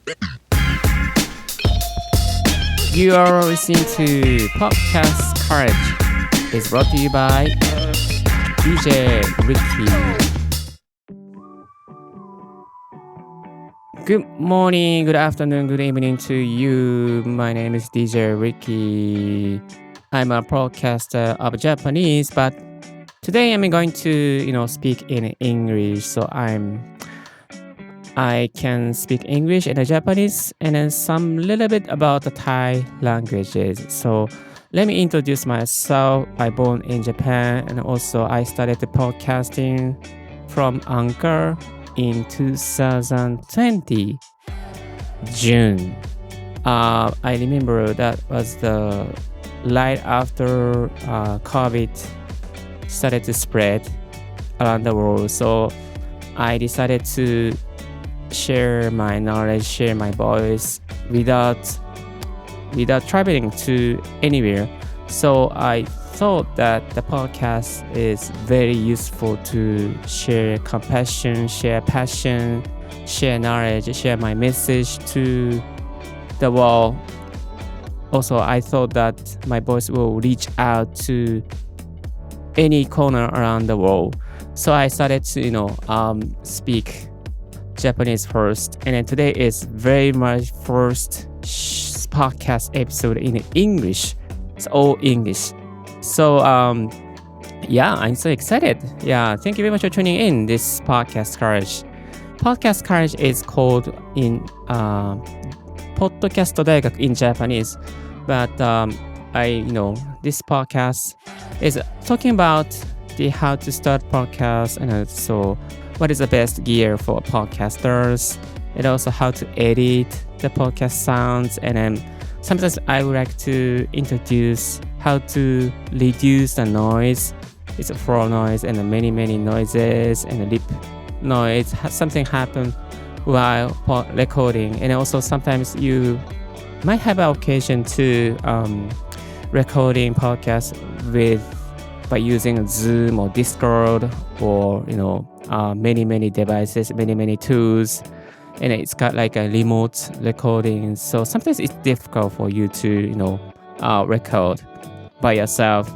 You are listening to Podcast Courage. It's brought to you by DJ Rickey. Good morning, good afternoon, good evening to you. My name is DJ Rickey. I'm a broadcaster of Japanese, but today I'm going to, speak in English. So I can speak English and Japanese and then some little bit about the Thai languages. So let me introduce myself. I born in Japan and also I started the podcasting from Anchor in 2020 June. I remember that was the right after COVID started to spread around the world. So I decided to share my knowledge, share my voice without traveling to anywhere. So I thought that the podcast is very useful to share compassion, share passion, share knowledge, share my message to the world. Also, I thought that my voice will reach out to any corner around the world. So I started to, speak Japanese first, and then today is very much first podcast episode in English. It's all English. So I'm so excited. Thank you very much for tuning in this Podcast Courage. Podcast Courage is called in Podcast 大学 in Japanese, but this podcast is talking about the how to start podcast and also what is the best gear for podcasters, and also how to edit the podcast sounds. And then sometimes I would like to introduce how to reduce the noise. It's a floor noise and many noises and a lip noise. Something happen while recording, and also sometimes you might have an occasion to recording podcast by using Zoom or Discord or many devices, many tools, and it's got like a remote recording. So sometimes it's difficult for you to record by yourself.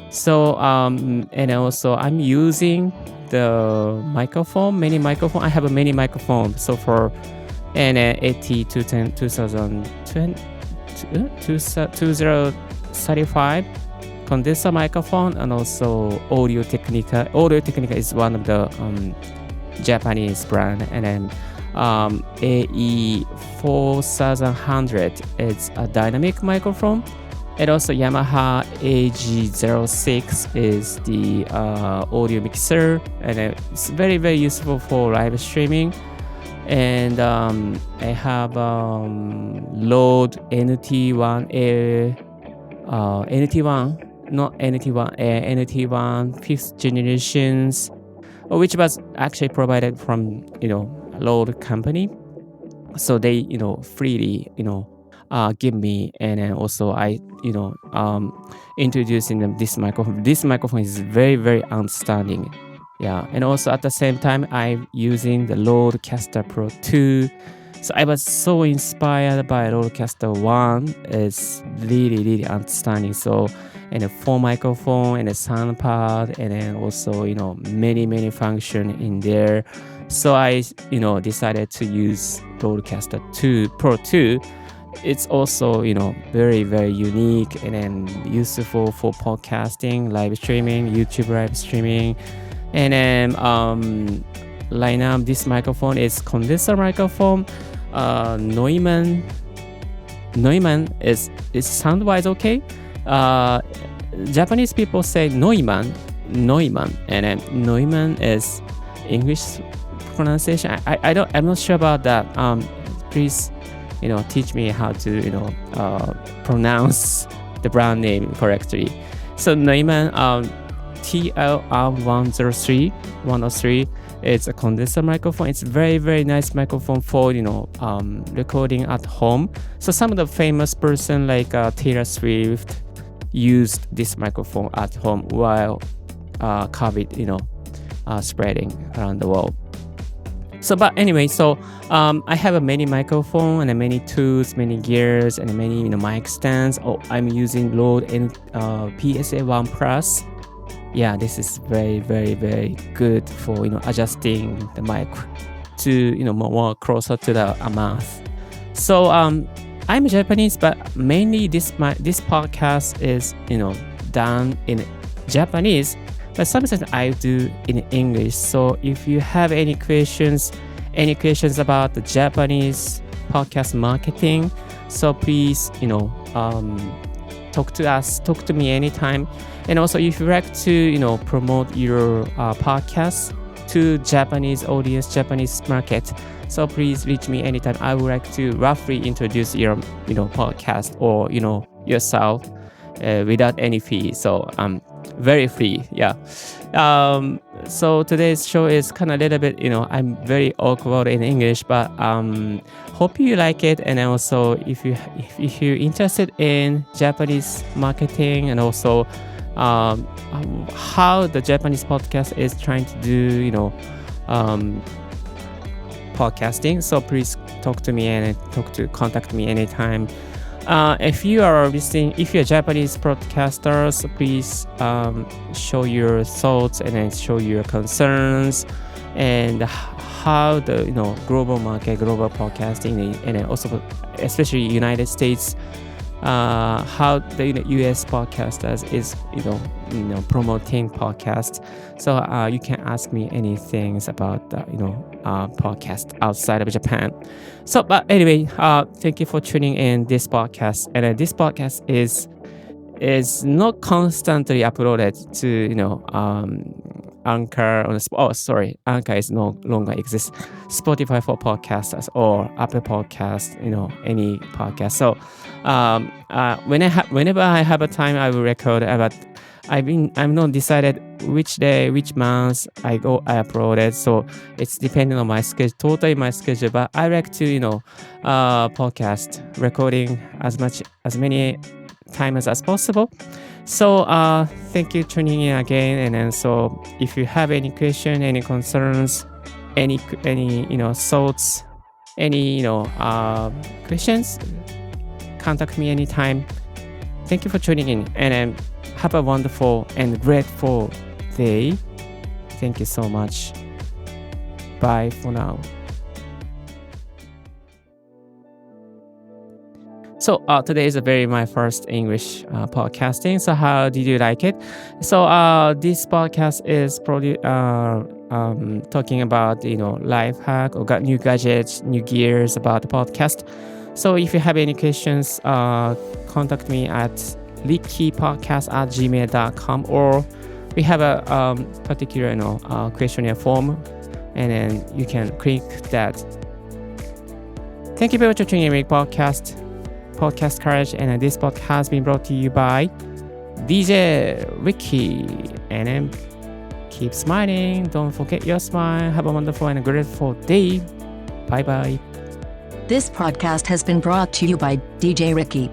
So and also I'm using the microphone, mini microphone. I have a mini microphone. So for an AT210 2035 condenser microphone, and also Audio Technica. Audio Technica is one of the Japanese brand, and then AE4100 is a dynamic microphone, and also Yamaha AG06 is the audio mixer, and it's very useful for live streaming. And I have Rode NT1 fifth generations, which was actually provided from Rode company. So they freely give me, and then also I introducing them this microphone. This microphone is very outstanding. And also at the same time I'm using the RODECaster Pro2. So I was so inspired by RODECaster 1. It's really outstanding. So, and a phone microphone and a sound pad, and then also many function in there. So I decided to use RODECaster Pro 2. It's also very unique and then useful for podcasting, live streaming, YouTube live streaming. And then right now this microphone is condenser microphone. Neumann is sound wise okay. Japanese people say Neumann, and then Neumann is English pronunciation. I'm not sure about that. Please teach me how to pronounce the brand name correctly. So Neumann TLM103 it's a condenser microphone. It's very nice microphone for recording at home. So some of the famous person like Taylor Swift used this microphone at home while COVID spreading around the world. So, but anyway, I have many microphone and many tools, many gears, and many mic stands. I'm using Rode and PSA1 Plus. Yeah, this is very, very, very good for adjusting the mic to more closer to the mouth. So I'm Japanese, but mainly this podcast is done in Japanese, but sometimes I do in English. So if you have any questions about the Japanese podcast marketing, so please talk to me anytime. And also if you like to promote your podcast to Japanese audience, Japanese market, so please reach me anytime. I would like to roughly introduce your podcast or yourself without any fee. So very free. Yeah. So today's show is kind of a little bit I'm very awkward in English, but hope you like it. And also if you're interested in Japanese marketing and also how the Japanese podcast is trying to do podcasting, so please talk to me and contact me anytime. If you're Japanese podcasters, please show your thoughts and then show your concerns and how the global market, global podcasting, and then also especially United States, how the US podcasters is promoting podcasts. So you can ask me anything about podcast outside of Japan. So but anyway, thank you for tuning in this podcast. And this podcast is not constantly uploaded to Anchor Anchor is no longer exists. Spotify for podcasters or Apple Podcasts, any podcast. So whenever I have a time, I will record. But I'm not decided which day, which month I upload it. So it's depending on my schedule, totally my schedule. But I like to podcast recording as many times as possible. So thank you for tuning in again. And then so if you have any question, any concerns, any thoughts, any questions, contact me anytime. Thank you for tuning in, and then have a wonderful and grateful day. Thank you so much. Bye for now. So today is my first English podcasting. So how did you like it? So this podcast is probably talking about life hack or got new gadgets, new gears about the podcast. So if you have any questions, contact me at rickypodcast@gmail.com, or we have a particular questionnaire form, and then you can click that. Thank you very much for tuning in podcast Courage, and this podcast has been brought to you by DJ Rickey. And then keep smiling. Don't forget your smile. Have a wonderful and grateful day. Bye bye. This podcast has been brought to you by DJ Rickey.